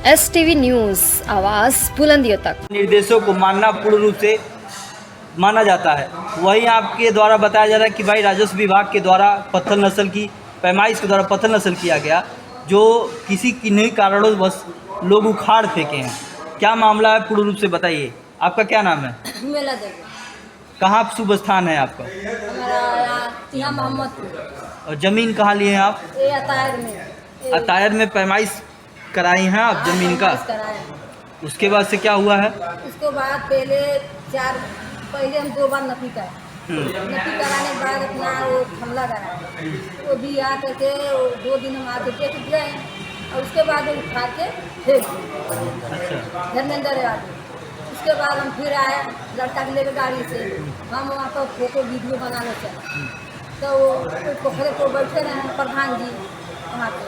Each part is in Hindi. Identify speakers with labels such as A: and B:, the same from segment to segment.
A: STV न्यूज़, आवाज़ बुलंदियों तक।
B: निर्देशों को मानना पूर्ण रूप से माना जाता है। वहीं आपके द्वारा बताया जा रहा है कि भाई राजस्व विभाग के द्वारा पत्थर नस्ल की पैमाइश के द्वारा पत्थर नस्ल किया गया, जो किसी किन्हीं कारणों बस लोग उखाड़ फेंके हैं। क्या मामला है, पूर्ण रूप से बताइए। आपका क्या नाम है?
C: मेला देवी।
B: कहाँ शुभ स्थान है आपका?
C: हमारा यहाँ मोहम्मदपुर।
B: और ज़मीन कहाँ लिए हैं आप?
C: ये अतायर में।
B: अतायर में पैमाइश कराई हैं आप ज़मीन का? उसके बाद से क्या हुआ है?
C: उसके बाद पहले हम 2 बार नफी कराए। नफी कराने के बाद अपना वो हमला कराया, वो भी आ करके 2 दिन हम आके देख गए और उसके बाद वो उठा के फेंक दिए धर्मेंद्र यादव। उसके बाद हम फिर आए लड़का के लेकर गाड़ी से, हम वहाँ पर फोटो वीडियो बनाने चले तो वो पोखरे को बैठे रहे प्रधान जी वहाँ पे।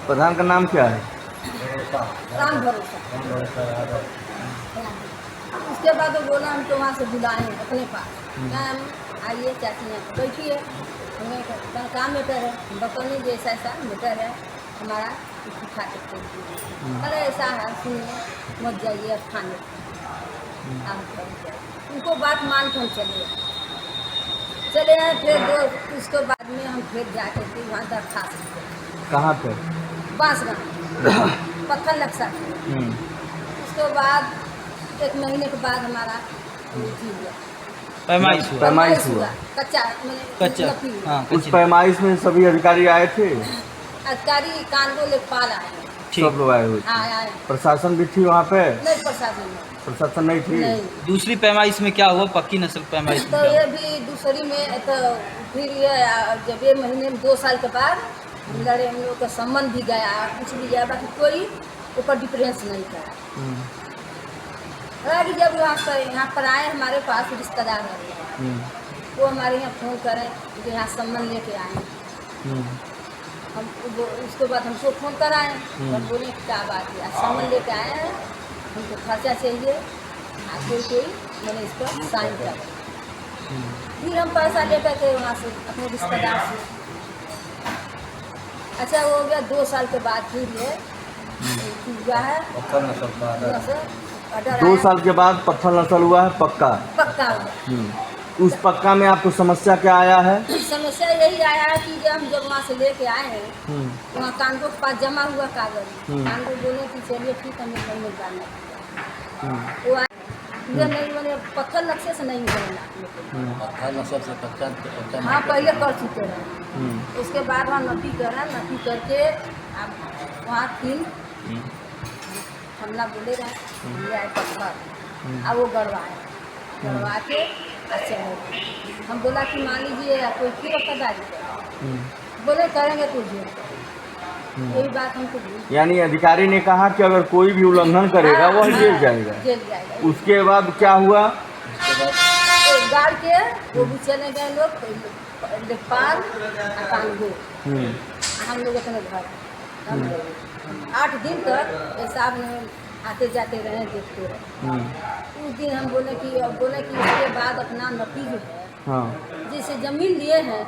B: प्रधान का नाम क्या है?
C: राम भरोसा। उसके बाद वो बोला हम तो वहाँ से बुलाए हैं अपने पास, हम आइए चाची यहाँ पर बैठिए, हमें काम मैटर है, बताइए जो ऐसा ऐसा मैटर है हमारा, उठा सकते हैं। अरे ऐसा है सुनिए, मत जाइए अब खाने आप। उनको बात मान के हम चले आए। फिर उसके बाद में हम फिर जाके फिर वहाँ दरखास्त।
B: कहाँ पे?
C: बांसगांव पत्थर लक्सा। उसके बाद 1 महीने के बाद हमारा
B: पैमाइश हुआ।
C: कच्चा
B: हाँ,
D: उस पैमाइश में सभी अधिकारी आए थे?
C: अधिकारी कानगो लेखपाल आए।
D: सब लोग आए हुए थे।
C: हाँ आए।
D: प्रशासन भी थी वहाँ पे?
C: नहीं प्रशासन
D: प्रशासन नहीं थी।
C: नहीं।
B: दूसरी पैमाइश में क्या हुआ? पक्की नस्ल पैमाइश में
C: तो
B: क्या
C: ये
B: हुआ?
C: भी दूसरी में तो फिर ये जब ये महीने में 2 साल के बाद हम लड़े, हम लोग का संबंध भी गया, कुछ भी गया, बाकी कोई ऊपर डिफरेंस नहीं करा। कि जब यहाँ पर आए हमारे पास रिश्तेदार है, वो हमारे यहाँ फ़ोन करें कि यहाँ संबंध लेके आए। हम उसके बाद हमको फ़ोन कराएं, हम बोले क्या बात है, संबंध लेके आए हैं, हमको खर्चा चाहिए, कोई मैंने इस पर साइन कर। फिर हम पैसा लेकर के वहाँ से अपने रिश्तेदार से, अच्छा वो हो गया 2 साल के बाद फिर ये हुआ है
D: 2 साल के बाद पत्थर नस्ल हुआ है पक्का
C: हो गया।
D: उस पक्का में आपको समस्या क्या आया है?
C: समस्या यही आया है कि जब वहाँ से लेके आए हैं वहाँ कानगो के पास जमा हुआ कागज, कानगो बोले कि चलिए ठीक है मैं नहीं जाना। वो आए नहीं बने, पत्थर नक्शे से नहीं बनेगा। हाँ पहले कर चुके हैं, उसके बाद वहाँ नफी करा, नफी करके अब वहाँ 3 हमला बोले रहे आए पत्थर, अब वो गड़वा के अच्छा हम बोला कि मान लीजिए कोई फिर वफादारी बोले करेंगे तुझे, यही बात हमको।
D: यानी अधिकारी ने कहा कि अगर कोई भी उल्लंघन करेगा वह जेल जाएगा। उसके बाद क्या हुआ?
C: गाड़ के वो भी चले गए लोग लेखपाल कानगो, हम लोग अपने घर 8 दिन तक साहब ने आते जाते रहे, देखते रहे। उस दिन हम बोले कि उसके बाद अपना नफी जो है,
D: हाँ।
C: जिसे ज़मीन लिए हैं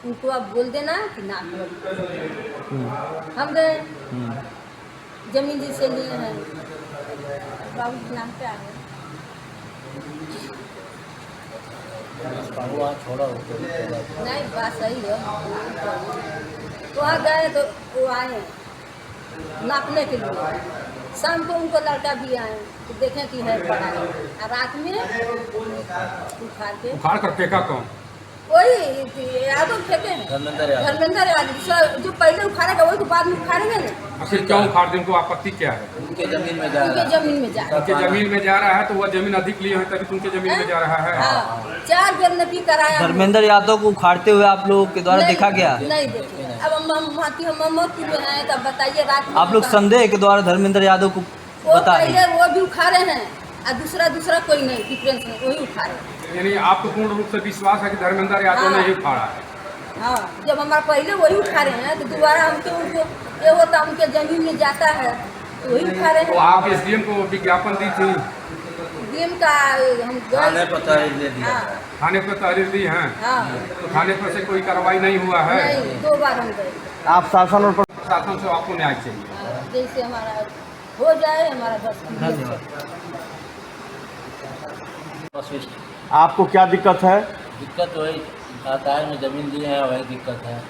C: उनको आप बोल देना कि ना हम गए जमीन जिसे लिए हैं। बाबू के नाम क्या है? नहीं बात सही है। वहाँ गए तो वो आए नापने के लिए, शाम को उनको लड़का भी आए तो देखें कि है पड़ा है, रात में उखाड़ कर फेंका। कौन? वही यादव फेंके हैं, धर्मेंद्र यादव। जो पहले उखाड़ेगा वही तो बाद में उखाड़ेंगे ना।
E: फिर क्यों उखाड़ दें? उनको आपत्ति क्या है?
C: उनके जमीन में जा
E: रहा है तो वह जमीन अधिक लिए हैं तभी उनके जमीन में जा रहा है।
C: 4 बार नफी कराया।
B: धर्मेंद्र यादव को उखाड़ते हुए आप लोगों के द्वारा देखा गया?
C: नहीं देखे। अब हम मोहम्मदपुर में हैं, तब बताइए रात में
B: आप लोग संदेह के द्वारा धर्मेंद्र यादव को बता रहे हैं?
C: वो भी उखाड़े हैं और दूसरा कोई नहीं, डिफरेंस नहीं, वही उखाड़े।
E: यानी आपको पूर्ण रूप से विश्वास है कि धर्मेंद्र यादव ने ही उखाड़ा है?
C: हाँ, जब हमारा पहले वही उखाड़े हैं तो दोबारा उनको ये होता उनके जमीन में जाता है तो वही उखाड़े हैं।
E: तो आप SDM को विज्ञापन दी थी?
C: डीएम का हम
E: थाने पर तहरीर दी हैं? तो थाने पर से कोई कार्रवाई नहीं हुआ है?
C: नहीं, 2 बार हम गए।
D: आप शासन और
E: प्रशासन से आपको न्याय चाहिए।
C: जैसे हमारा हो जाए हमारा बस।
F: वशिष्ठ।
D: आपको क्या दिक्कत है?
F: दिक्कत वही आतार में ज़मीन लिए हैं, वही दिक्कत है।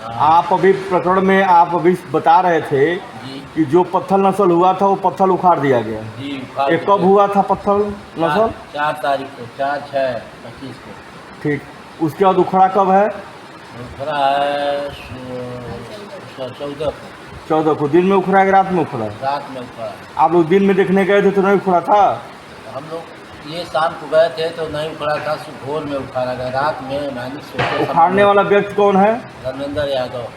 D: आप अभी प्रकरण में आप अभी बता रहे थे
F: जी
D: कि जो पत्थर नस्ल हुआ था वो पत्थर उखाड़ दिया गया।
F: जी।
D: ये कब हुआ था पत्थर नस्ल?
F: 4 तारीख को, 4/6/25 को।
D: ठीक, उसके बाद उखड़ा कब है?
F: उखड़ा है 14 को।
D: 14 को। दिन में उखड़ा है कि रात में उखड़ा?
F: रात में उखड़ा।
D: आप लोग दिन में देखने गए थे तो नहीं उखड़ा था?
F: हम लोग ये शाम को गए थे तो नहीं उखड़ा था, भोर में उखाड़ा गया। रात में मैंने सोचे।
D: उखाड़ने वाला व्यक्ति कौन है?
F: धर्मेंद्र यादव।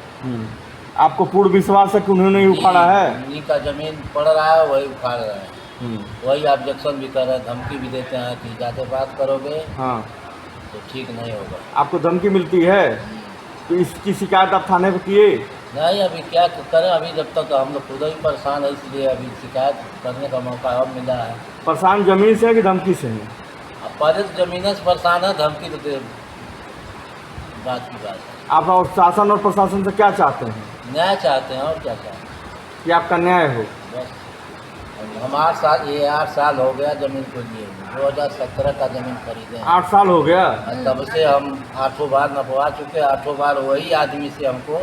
D: आपको पूर्ण विश्वास है कि उन्होंने ही उखाड़ा है?
F: उन्हीं का जमीन पड़ रहा है, वही उखाड़ रहे हैं। वही ऑब्जेक्शन भी कर रहे हैं, धमकी भी देते हैं कि ज़्यादा बात करोगे
D: हाँ
F: तो ठीक नहीं होगा।
D: आपको धमकी मिलती है? तो इसकी शिकायत आप थाने पर किए?
F: नहीं, अभी क्या करें, अभी जब तक हम लोग खुद ही परेशान है, इसलिए अभी शिकायत करने का मौका अब मिला है।
D: परेशान जमीन से है कि धमकी से है?
F: अब पहले तो ज़मीन से परेशान है, धमकी तो बात की बात है।
D: आप और शासन और प्रशासन से क्या चाहते हैं?
F: न्याय चाहते हैं, और क्या चाहते हैं?
D: कि आपका न्याय हो।
F: बस हम 8 साल हो गया ज़मीन को लिए, 2017 का ज़मीन खरीदे हैं।
D: 8 साल हो गया?
F: तब से हम 8 बार नपवा चुके, 8 बार वही आदमी से हमको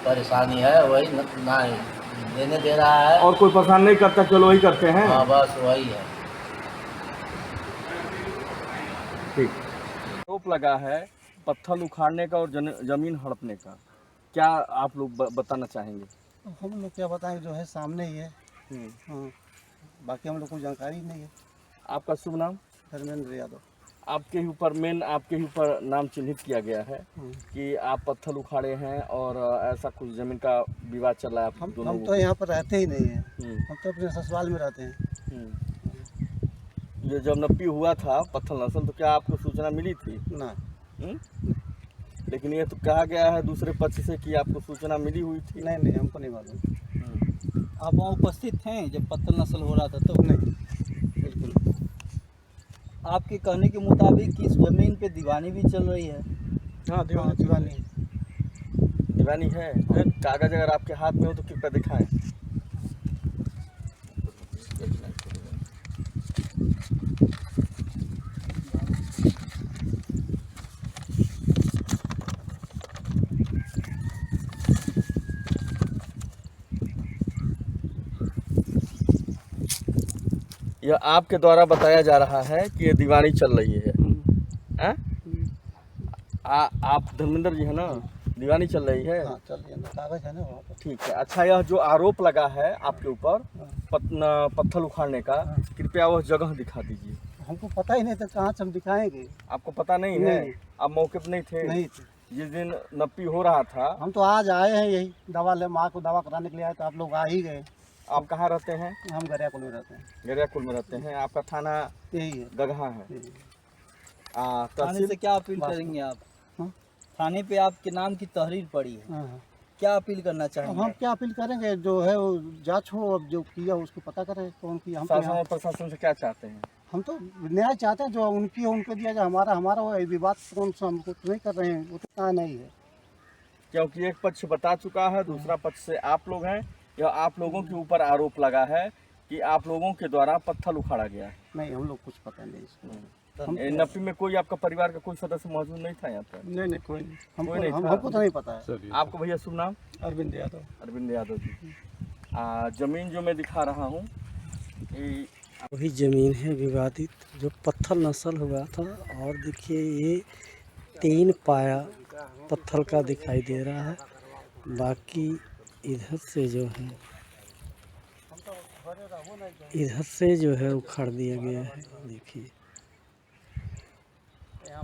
F: परेशानी है, वही ना देने दे रहा है।
D: और कोई परेशान नहीं करता, चलो वही करते हैं।
F: हाँ, बस वही है।
D: ठीक। आरोप लगा है पत्थर उखाड़ने का और जमीन हड़पने का, क्या आप लोग बताना चाहेंगे?
G: हम लोग क्या बताएं, जो है सामने ही है। हाँ, बाकी हम लोग को जानकारी नहीं है।
D: आपका शुभ नाम?
G: धर्मेंद्र यादव।
D: आपके ही ऊपर नाम चिन्हित किया गया है कि आप पत्थर उखाड़े हैं और ऐसा कुछ जमीन का विवाद चल रहा है।
G: हम तो यहाँ पर रहते ही नहीं हैं, हम तो अपने ससुराल में रहते हैं।
D: ये जब नप्पी हुआ था पत्थर नस्ल, तो क्या आपको सूचना मिली थी?
G: ना।
D: लेकिन ये तो कहा गया है दूसरे पक्ष से कि आपको सूचना मिली हुई थी।
G: नहीं, हमको नहीं मालूम।
B: आप वहाँ उपस्थित थे जब पत्थर नस्ल हो रहा था? तो
G: नहीं, बिल्कुल।
B: आपके कहने के मुताबिक इस जमीन पे दीवानी भी चल रही है?
G: हाँ, दीवानी
D: है। कागज अगर आपके हाथ में हो तो कृपया दिखाएं। यह आपके द्वारा बताया जा रहा है कि ये दीवानी चल रही है। आप धर्मेंद्र जी है ना? दीवानी चल रही है।
G: हाँ, चल रही है ना, कागज है ना वहाँ पर।
D: ठीक है। अच्छा, यह जो आरोप लगा है आपके ऊपर पत्थर उखाड़ने का, कृपया वह जगह दिखा दीजिए।
G: हमको पता ही नहीं था, कहाँ से हम दिखाएंगे?
D: आपको पता नहीं है? आप मौके पर नहीं थे?
G: नहीं थे।
D: जिस दिन नप्पी हो रहा था?
G: हम तो आज आए हैं, यही दवा ले, माँ को दवा कराने के लिए आए, तो आप लोग आ ही गए।
D: आप कहाँ रहते हैं?
G: हम गरियाकुल में रहते हैं।
D: गरियाकुल में रहते हैं। आपका थाना
G: यही है,
D: गगहा है।
B: थाने से क्या अपील करेंगे आप? थाने पे आपके नाम की तहरीर पड़ी है, क्या अपील करना चाहेंगे?
G: हम क्या अपील करेंगे, जो है वो जांच हो, अब जो किया उसको पता करें कौन किया। हम
D: शासन और प्रशासन से क्या चाहते हैं?
G: हम तो न्याय चाहते हैं, जो उनकी है उनको दिया जाए। हमारा वो विवाद कौन सा हमको तो नहीं कर रहे हैं, वो तो नहीं है।
D: क्योंकि एक पक्ष बता चुका है, दूसरा पक्ष से आप लोग हैं। यह आप लोगों के ऊपर आरोप लगा है कि आप लोगों के द्वारा पत्थर उखाड़ा गया।
G: नहीं, हम लोग कुछ पता नहीं इसको।
D: नप्पी में कोई आपका परिवार का कोई सदस्य मौजूद नहीं था यहाँ पर?
G: नहीं, कोई नहीं।
D: हमको
G: तो नहीं पता है।
D: आपको भैया शुभ नाम?
G: अरविंद यादव।
D: अरविंद यादव जी। जमीन जो मैं दिखा रहा हूँ,
H: वही ज़मीन है विवादित, जो पत्थर नस्ल हुआ था। और देखिए ये 3 पाया पत्थर का दिखाई दे रहा है। बाकी इधर से जो है उखाड़ दिया गया है। देखिए